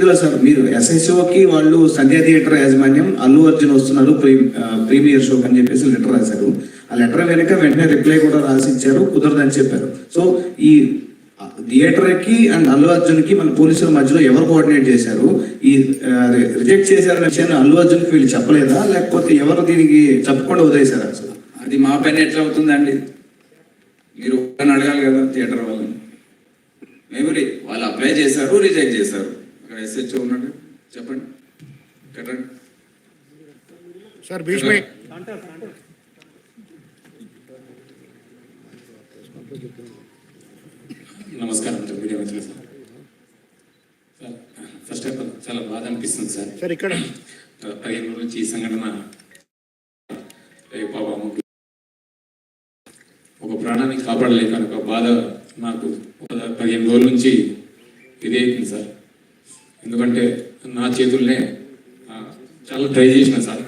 మధ్యలో సార్ మీరు SSOకి వాళ్ళు సంధ్యా థియేటర్ యాజమాన్యం అల్లు అర్జున్ వస్తున్నారు ప్రీమియర్ షోకి అని చెప్పేసి లెటర్ రాశారు. ఆ లెటర్ వెనక వెంటనే రిప్లై కూడా రాసిచ్చారు, కుదరదని చెప్పారు. సో ఈ థియేటర్కి అండ్ అల్లు అర్జున్కి మన పోలీసుల మధ్యలో ఎవరు కోఆర్డినేట్ చేశారు? ఈ రిజెక్ట్ చేశారనే విషయాన్ని అల్లు అర్జున్కి వీళ్ళు చెప్పలేదా, లేకపోతే ఎవరు దీనికి చెప్పకుండా వదిలేశారా? అసలు అది మా పైన ఎట్లా అవుతుందండి? మీరు అడగాలి కదా థియేటర్ వాళ్ళని. మెమరీ వాళ్ళు అప్లై చేశారు, రిజెక్ట్ చేశారు. అక్కడ SHO ఉన్నాడు, చెప్పండి. కరెక్ట్ సార్ భీష్మే నమస్కారం మీడియా మిత్రులు. సార్ ఫస్ట్ ఆఫ్ ఆల్ చాలా బాధ అనిపిస్తుంది సార్. సార్ ఇక్కడ 15 రోజుల నుంచి ఈ సంఘటన ఒక ప్రాణాన్ని కాపాడలేక ఒక బాధ నాకు 15 రోజుల నుంచి ఇదే అవుతుంది సార్. ఎందుకంటే నా చేతుల్నే చాలా ట్రై చేసిన సార్,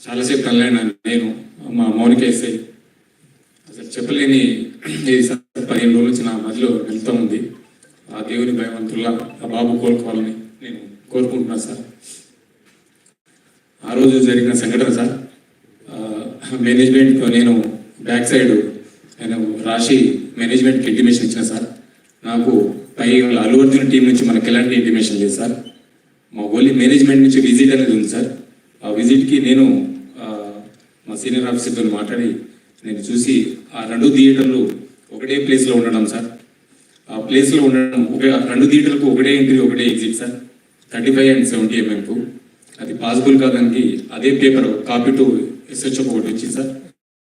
చాలాసేపు కనలేను నేను, మా మౌనిక ఎస్ఐ. అసలు చెప్పలేని ఇది సార్ 15 రోజుల నుంచి నా మధ్యలో వెళ్తూ ఉంది. ఆ దేవుని భయవంతుల్లా ఆ బాబు కోలుకోవాలని నేను కోరుకుంటున్నాను సార్. ఆ రోజు జరిగిన సంఘటన సార్, మేనేజ్మెంట్తో నేను బ్యాక్ సైడ్ నేను రాసి మేనేజ్మెంట్కి ఇంటిమేషన్ ఇచ్చిన సార్. నాకు పై అల్లు అర్జున్ టీం నుంచి మనకి ఎలాంటి ఇంటిమేషన్ లేదు సార్. మా ఓన్లీ మేనేజ్మెంట్ నుంచి విజిట్ అనేది ఉంది సార్. ఆ విజిట్కి నేను మా సీనియర్ ఆఫీసర్తో మాట్లాడి నేను చూసి ఆ 2 థియేటర్లు ఒకటే ప్లేస్లో ఉండడం సార్. ఆ ప్లేస్లో ఉండడం 2 థియేటర్లకు ఒకటే ఎంట్రీ ఒకటే ఎగ్జిట్ సార్, 35 and 70 mm. అది పాసిబుల్ కాదానికి అదే పేపర్ కాపీ టు SHO ఒకటి వచ్చింది సార్.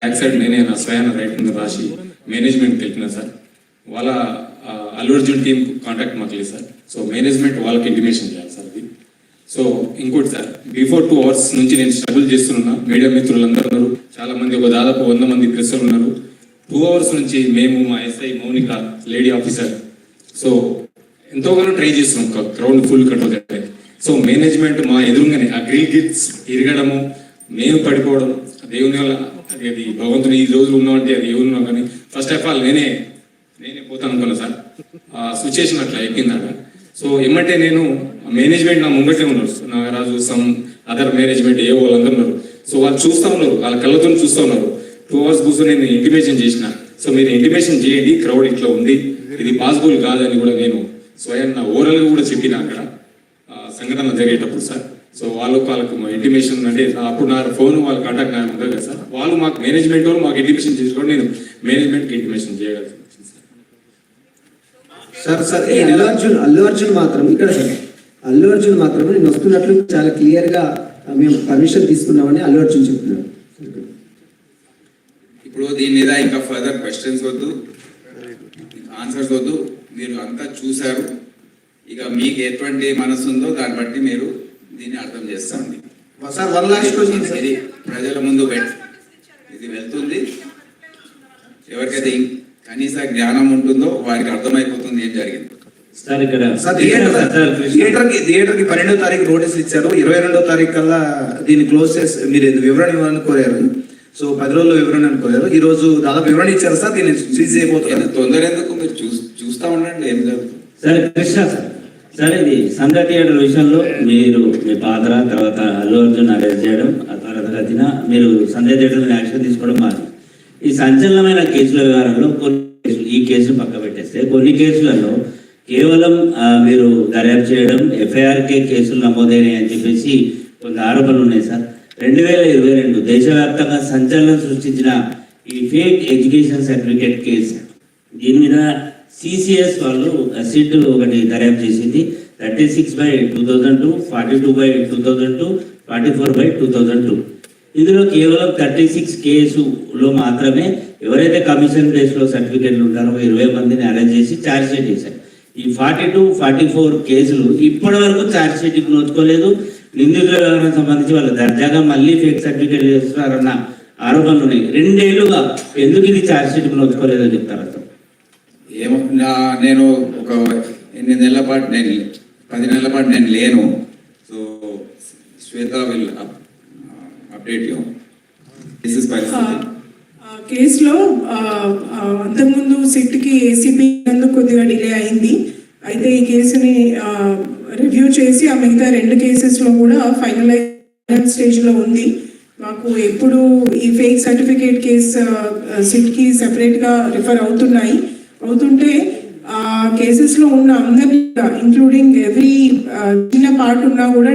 బ్యాక్ సైడ్ నేనే నా స్వయాన రైటింగ్ రాసి మేనేజ్మెంట్కి వెళ్ళిన సార్. వాళ్ళ అల్లు అర్జున్ టీం కాంటాక్ట్ మాకు లేదు సార్. సో మేనేజ్మెంట్ వాళ్ళకి ఇంటిమేషన్ చేయాలి సార్ అది. సో ఇంకోటి సార్, బిఫోర్ 2 hours నుంచి నేను స్ట్రగుల్ చేస్తున్నా. మీడియా మిత్రులందరూ ఉన్నారు, చాలా మంది, ఒక దాదాపు 100 మంది ప్రెస్సులు ఉన్నారు. 2 hours నుంచి మేము, మా SI Mounika lady officer, so ఎంతోగానో ట్రై చేస్తున్నాం crowd full control. So management మా ఎదురుగానే ఆ గ్రిల్ గిట్స్ ఇరగడము, మేము పడిపోవడం, దేవుని వల్ల అది భగవంతుడు ఈ రోజులు ఉన్నామంటే అది ఎవరు ఉన్నాం. కానీ ఫస్ట్ ఆఫ్ ఆల్ నేనే పోతాను అనుకున్నా సార్. ఆ సిచ్యుయేషన్ అట్లా అయిపోయిందట. సో ఏమంటే నేను మేనేజ్మెంట్ నా ముంగటే ఉన్నారు, నాగరాజు, సమ్ అదర్ మేనేజ్మెంట్ ఏ వాళ్ళందరూ ఉన్నారు. సో వాళ్ళు చూస్తూ ఉన్నారు, వాళ్ళ కళ్ళతో చూస్తూ ఉన్నారు. 2 hours కూర్చొని నేను ఇంటిమేషన్ చేసిన. సో మీరు ఇంటిమేషన్ చేయండి, క్రౌడ్ ఇట్లా ఉంది, ఇది పాసిబుల్ కాదని కూడా నేను స్వయం నా ఓరల్గా కూడా చెప్పిన అక్కడ సంఘటన జరిగేటప్పుడు సార్. సో వాళ్ళకు ఇంటిమేషన్ అంటే అప్పుడు నా ఫోన్ వాళ్ళ కాంటాక్ట్ నాకు ఉంటుంది కదా సార్. వాళ్ళు మాకు మేనేజ్మెంట్ వాళ్ళు మాకు ఇంటిమేషన్ చేసుకోండి, నేను మేనేజ్మెంట్కి ఇంటిమేషన్ చేయగలను సార్. సార్ అల్లు అర్జున్ మాత్రం ఇక్కడ సార్, అల్లు అర్జున్ మాత్రం నేను వస్తున్నట్లు చాలా క్లియర్ గా మేము పర్మిషన్ తీసుకున్నామని అల్లు అర్జున్ చెప్తున్నాను. ఇప్పుడు దీని మీద ఇంకా ఫర్దర్ క్వశ్చన్స్ వద్దు, ఆన్సర్స్ వద్దు. మీరు అంతా చూశారు, ఇక మీకు ఎటువంటి మనసు ఉందో దాన్ని బట్టి మీరు దీన్ని అర్థం చేస్తాండి సార్. 1 last question. ఇది ప్రజల ముందు ఇది వెళ్తుంది. ఎవరికైతే కనీస జ్ఞానం ఉంటుందో వారికి అర్థమైపోతుంది ఏం జరిగింది. సార్ ఇక్కడ థియేటర్కి 12వ తారీఖు నోటీసులు ఇచ్చారు, 22వ తారీఖు కల్లా దీన్ని క్లోజ్ చేసి మీరు వివరణ ఇవ్వాలని కోరారు. సో 10 రోజుల్లో వివరణ అని కోరారు. ఈ రోజు దాదాపు వివరణ ఇచ్చారు సార్. దీన్ని సీజ్ చేయబోతున్నారు. తొందర ఎందుకు, మీరు చూస్తా ఉండండి ఏం జరుగుతుంది. సరే కృష్ణ సార్, సరే ఇది సంధ్యా థియేటర్ విషయంలో మీరు మీ పాత్ర, తర్వాత అల్లు అర్జున్ అరెస్ట్ చేయడం, ఆ తర్వాత మీరు సంధ్యా థియేటర్ యాక్షన్ తీసుకోవడం మాది. ఈ సంచలనమైన కేసుల వ్యవహారంలో కొన్ని కేసులు, ఈ కేసులు పక్క పెట్టేస్తే కొన్ని కేసులలో కేవలం మీరు దర్యాప్తు చేయడం, FIRకే కేసులు నమోదైనాయి అని చెప్పేసి కొన్ని ఆరోపణలు ఉన్నాయి సార్. 2022 దేశవ్యాప్తంగా సంచలనం సృష్టించిన ఈ ఫేక్ ఎడ్యుకేషన్ సర్టిఫికేట్ కేసు, దీని మీద CCS వాళ్ళు అసిడ్ ఒకటి దర్యాప్తు చేసింది. 36/2002, 42/2002, 44/2002. ఇందులో కేవలం 36 కేసులో మాత్రమే ఎవరైతే కమిషన్ బేస్లో సర్టిఫికేట్లు ఉంటారో 20 మందిని అరెస్ట్ చేసి ఛార్జ్ షీట్ చేశారు. ఈ 42, 44 కేసులు ఇప్పటి వరకు ఛార్జ్ షీట్కి నోచుకోలేదు. నిందితుల వ్యవహారం సంబంధించి వాళ్ళు దర్జాగా మళ్ళీ ఫేక్ సర్టిఫికేట్ చేస్తున్నారన్న ఆరోపణలు ఉన్నాయి. 2 ఏళ్లుగా ఎందుకు ఇది ఛార్జ్ షీట్కి నోచుకోలేదో చెప్తారు. ఏమో నేను ఒక 8 నెలల పాటు 10 నెలల పాటు నేను లేను. So Shweta will update you. This is పరిస్థితి. కేసులో అంతకుముందు సిట్కి ACP కొద్దిగా డిలే అయింది. అయితే ఈ కేసుని రివ్యూ చేసి ఆ మిగతా 2 కేసెస్లో కూడా ఫైనలైజ్ స్టేజ్లో ఉంది. మాకు ఎప్పుడు ఈ ఫేక్ సర్టిఫికేట్ కేసు సిట్కి సెపరేట్గా రిఫర్ అవుతుంటే ఆ కేసెస్లో ఉన్న అందరినీ ఇంక్లూడింగ్ ఎవ్రీ చిన్న పార్ట్ ఉన్నా కూడా